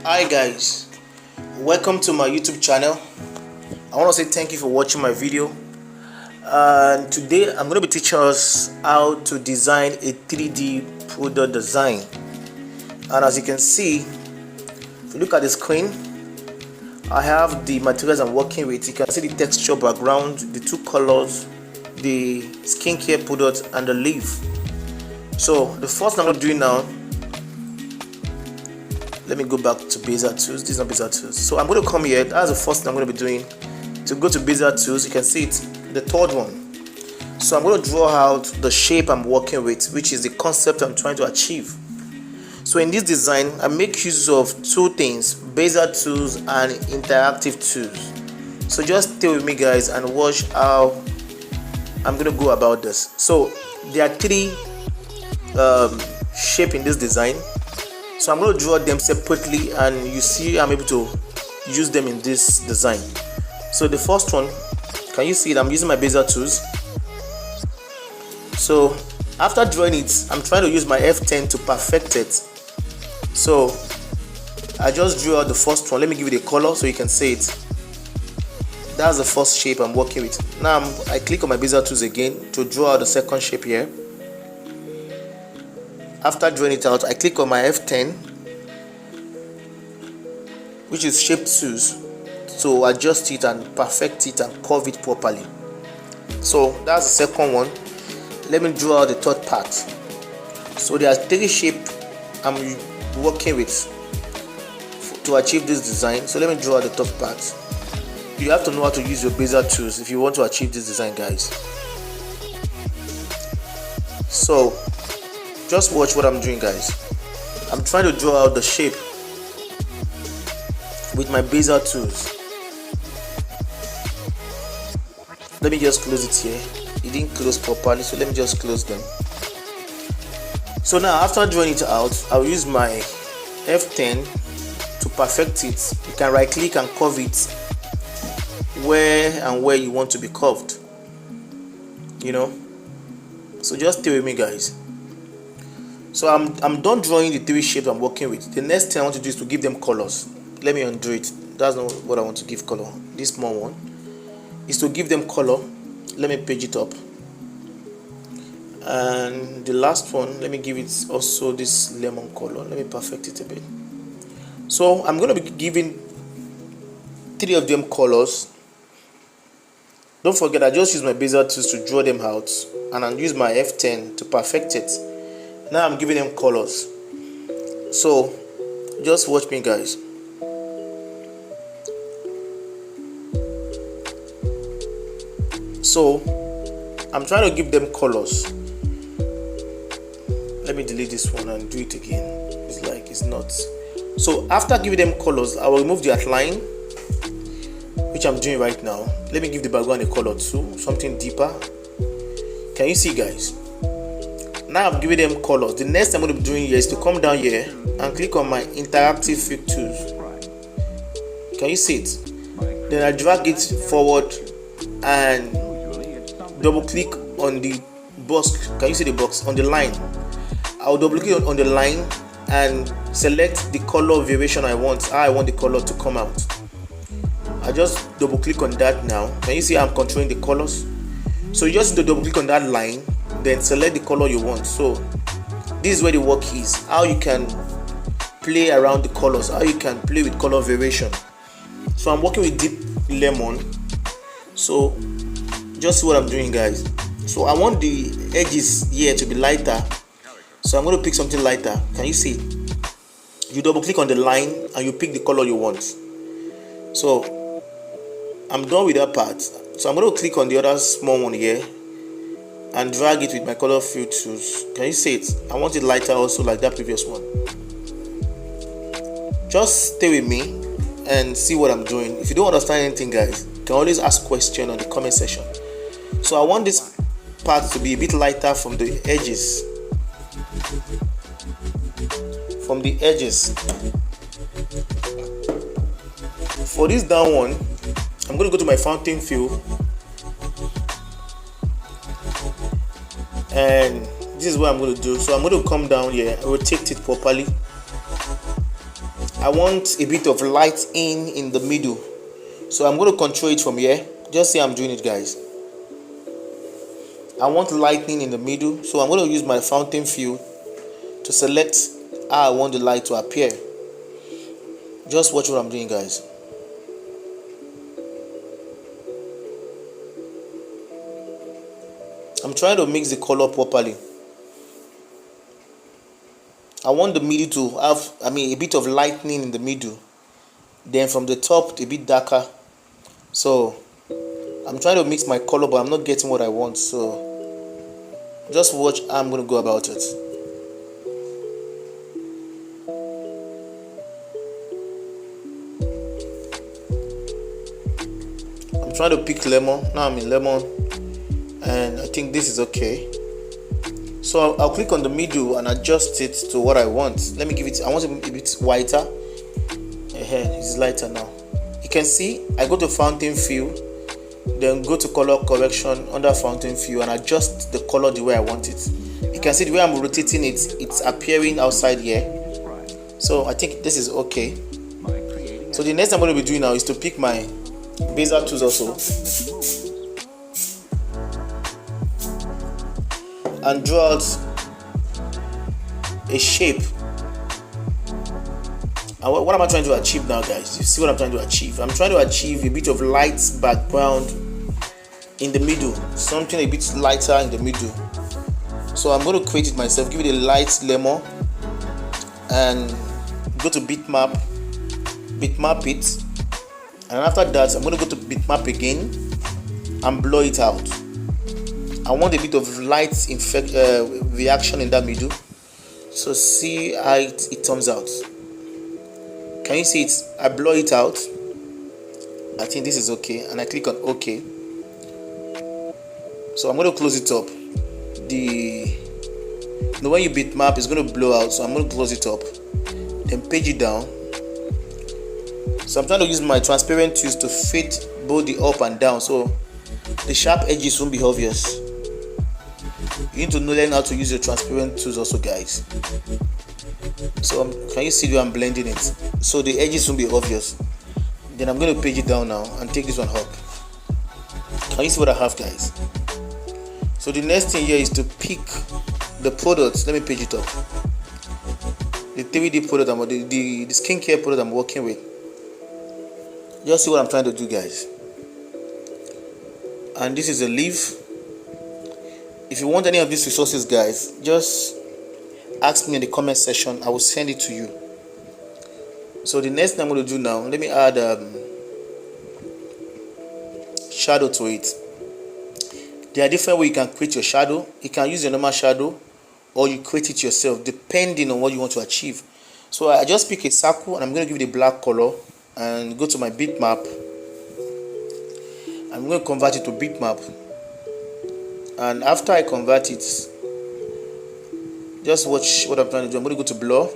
Hi guys, welcome to my YouTube channel. I want to say thank you for watching my video, and today I'm going to be teaching us how to design a 3D product design. And as you can see, if you look at the screen, I have the materials I'm working with. You can see the texture background, the two colors, the skincare product, and the leaf. So the first thing I'm going to do now, let me go back to Bezier Tools. This is not Bezier Tools. So I'm going to come here. That's the first thing I'm going to be doing. To go to Bezier Tools, you can see it, the third one. So I'm going to draw out the shape I'm working with, which is the concept I'm trying to achieve. So in this design, I make use of two things: Bezier Tools and interactive tools. So just stay with me guys and watch how I'm going to go about this. So there are three shapes in this design. So I'm going to draw them separately, and you see I'm able to use them in this design. So the first one, can you see it? I'm using my Bezier Tools. So after drawing it, I'm trying to use my F10 to perfect it. So I just drew out the first one. Let me give it a color so you can see it. That's the first shape I'm working with. Now I click on my Bezier Tools again to draw out the second shape here. After drawing it out, I click on my F10, which is shape tools, to adjust it and perfect it and curve it properly. So that's the second one. Let me draw out the third part. So there are three shapes I'm working with to achieve this design. So let me draw out the third part. You have to know how to use your Bezier Tools if you want to achieve this design, guys. So just watch what I'm doing, guys. I'm trying to draw out the shape with my Bezier Tools. Let me just close it here. It didn't close properly, so let me just close them. So now after drawing it out, I'll use my F10 to perfect it. You can right click and curve it where you want to be curved, so just stay with me, guys. So I'm done drawing the three shapes I'm working with. The next thing I want to do is to give them colors. Let me undo it. That's not what I want to give color. This small one is to give them color. Let me page it up. And the last one, let me give it also this lemon color. Let me perfect it a bit. So I'm going to be giving three of them colors. Don't forget, I just use my Bezier Tools to draw them out, and I'll use my F10 to perfect it. Now I'm giving them colors. So just watch me, guys. So I'm trying to give them colors. Let me delete this one and do it again. It's like it's not. So after giving them colors, I will remove the outline, which I'm doing right now. Let me give the background a color too, something deeper. Can you see, guys? Now I'm giving them colors. The next thing I'm going to be doing here is to come down here and click on my interactive fill tools. Can you see it? Then I drag it forward and double click on the box. Can you see the box on the line? I'll double click on the line and select the color variation I want. How I want the color to come out. I just double click on that now. Can you see I'm controlling the colors? So you just need to double click on that line, then select the color you want. So this is where the work is, how you can play around the colors, how you can play with color variation. So I'm working with deep lemon. So just see what I'm doing, guys. So I want the edges here to be lighter, so I'm going to pick something lighter. Can you see? You double click on the line and you pick the color you want. So I'm done with that part. So I'm going to click on the other small one here and drag it with my color fill tools. Can you see it? I want it lighter also, like that previous one. Just stay with me and see what I'm doing. If you don't understand anything, guys, you can always ask questions on the comment section. So I want this part to be a bit lighter from the edges. For this down one, I'm going to go to my fountain fill, and this is what I'm going to do. So I'm going to come down here, rotate it properly, I want a bit of light in the middle, so I'm going to control it from here. Just see I'm doing it, guys. I want lightning in the middle, so I'm going to use my fountain field to select how I want the light to appear. Just watch what I'm doing, guys. I'm trying to mix the color properly. I want the middle to have, a bit of lightning in the middle. Then from the top, a bit darker. So I'm trying to mix my color, but I'm not getting what I want. So just watch how I'm going to go about it. I'm trying to pick lemon. Now I'm in lemon, and I think this is okay. So I'll click on the middle and adjust it to what I want. Let me give it, I want it a bit whiter. It's lighter now. You can see I go to fountain field, then go to color correction under fountain field and adjust the color the way I want it. You can see the way I'm rotating it, it's appearing outside here. So I think this is okay. So the next thing I'm going to be doing now is to pick my bezier tools also and draw out a shape. And what am I trying to achieve now, guys? You see what I'm trying to achieve? I'm trying to achieve a bit of light background in the middle, something a bit lighter in the middle. So I'm going to create it myself, give it a light lemon, and go to bitmap it. And after that, I'm going to go to bitmap again and blow it out. I want a bit of light reaction in that middle. So see how it turns out. Can you see it? I blow it out. I think this is okay, and I click on OK. So I'm going to close it up. When you bitmap, it's going to blow out, so I'm going to close it up. Then page it down. So I'm trying to use my transparent tools to fit both the up and down, so the sharp edges won't be obvious. You need to learn how to use your transparent tools also, guys. So can you see the way I'm blending it? So the edges won't be obvious. Then I'm going to page it down now and take this one up. Can you see what I have, guys? So the next thing here is to pick the products. Let me page it up. The 3D product, the skincare product I'm working with. Just see what I'm trying to do, guys. And this is a leaf. If you want any of these resources, guys, just ask me in the comment section. I will send it to you. So the next thing I'm going to do now, let me add shadow to it. There are different ways you can create your shadow. You can use your normal shadow, or you create it yourself depending on what you want to achieve. So I just pick a circle and I'm going to give it a black color and go to my bitmap. I'm going to convert it to bitmap. And after I convert it, just watch what I'm trying to do. I'm going to go to blur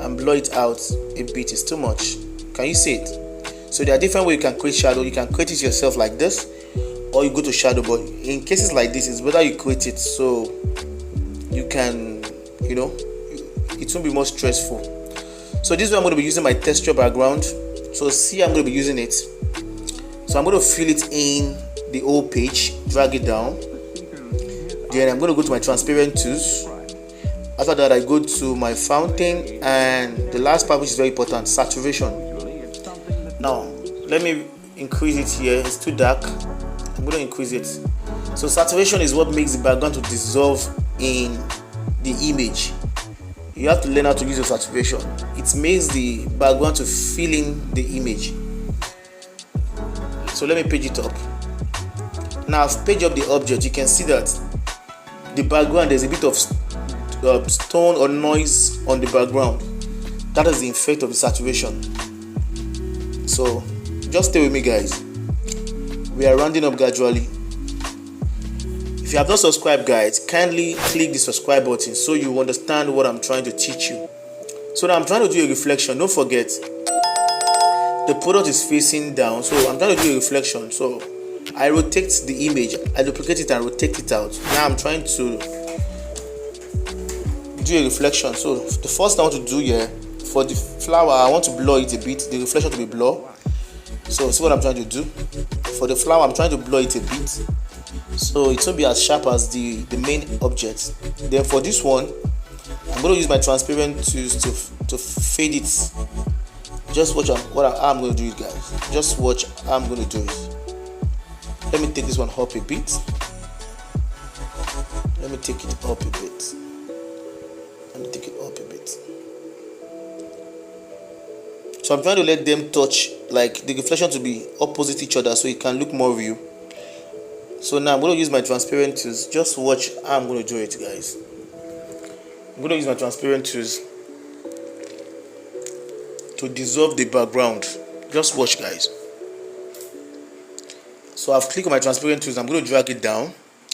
and blur it out a bit. It's too much. Can you see it? So there are different ways you can create shadow. You can create it yourself like this, or you go to shadow. But in cases like this, it's better you create it so you can, it won't be more stressful. So this is where I'm going to be using my texture background. So see, I'm going to be using it. So I'm going to fill it in the whole page, drag it down. Then I'm going to go to my transparent tools. After that, I go to my fountain, and the last part, which is very important, saturation. Now let me increase it here. It's too dark. I'm going to increase it. So saturation is what makes the background to dissolve in the image. You have to learn how to use your saturation. It makes the background to fill in the image. So let me page it up. Now I've paged up the object. You can see that the background, there's a bit of stone or noise on the background. That is the effect of the saturation. So just stay with me, guys. We are rounding up gradually. If you have not subscribed, guys, kindly click the subscribe button so you understand what I'm trying to teach you. So now I'm trying to do a reflection. Don't forget, the product is facing down, so I'm trying to do a reflection. So I rotate the image, I duplicate it and rotate it out. Now I'm trying to do a reflection. So the first thing I want to do here for the flower, I want to blur it a bit, the reflection to be blur. So see what I'm trying to do. For the flower, I'm trying to blur it a bit, so it won't be as sharp as the main object. Then for this one, I'm going to use my transparent tools to fade it. Just watch how I'm going to do it, guys. Just watch how I'm going to do it. Let me take this one up a bit. Let me take it up a bit. Let me take it up a bit. So I'm trying to let them touch, like the reflection to be opposite each other, so it can look more real. So now I'm going to use my transparent tools. Just watch how I'm going to do it, guys. I'm going to use my transparent tools to dissolve the background. Just watch, guys. So I've clicked on my transparent tools. I'm going to drag it down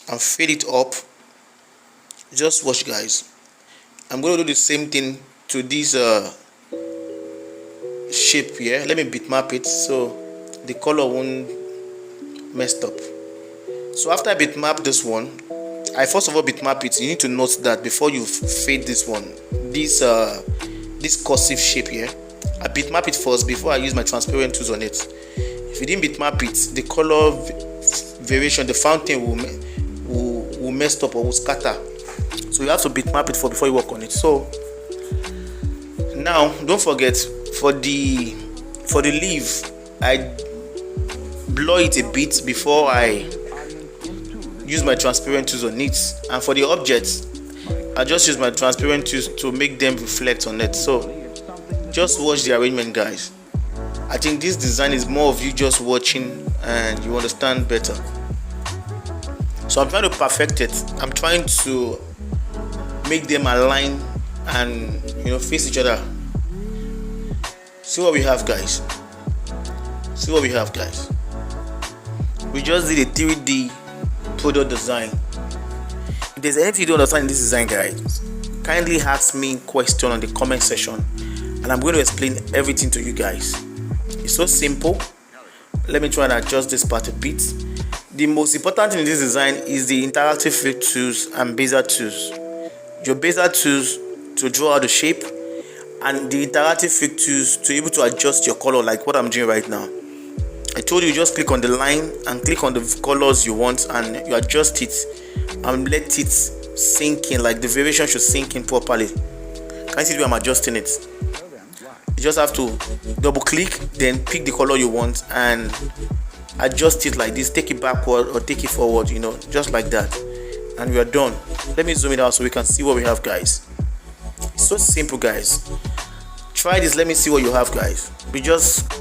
and fade it up. Just watch, guys. I'm going to do the same thing to this shape here. Let me bitmap it so the color won't mess up. So after I bitmap this one, I first of all bitmap it. You need to note that before you fade this one, this cursive shape here, I bitmap it first before I use my transparent tools on it. If you didn't bitmap it, the color variation, the fountain will mess up or will scatter. So you have to bitmap it before you work on it. So now don't forget, for the leaf, I blur it a bit before I use my transparent tools on it, and for the objects, I just use my transparent tools to make them reflect on it. So just watch the arrangement, guys. I think this design is more of you just watching and you understand better. So I'm trying to perfect it. I'm trying to make them align and face each other. See what we have, guys. See what we have, guys. We just did a 3D product design. If there's anything you don't understand in this design, guys, kindly ask me question on the comment section and I'm going to explain everything to you guys. It's so simple. Let me try and adjust this part a bit. The most important thing in this design is the interactive fill tools and bezier tools. Your bezier tools to draw out the shape, and the interactive fill tools to be able to adjust your color, like what I'm doing right now. I told you, just click on the line and click on the colors you want and you adjust it and let it sink in, like the variation should sink in properly. Can you see the way I'm adjusting it? You just have to double click, then pick the color you want and adjust it like this. Take it backward or take it forward, just like that, and we are done. Let me zoom it out so we can see what we have, guys. It's so simple, guys. Try this. Let me see what you have, guys. We just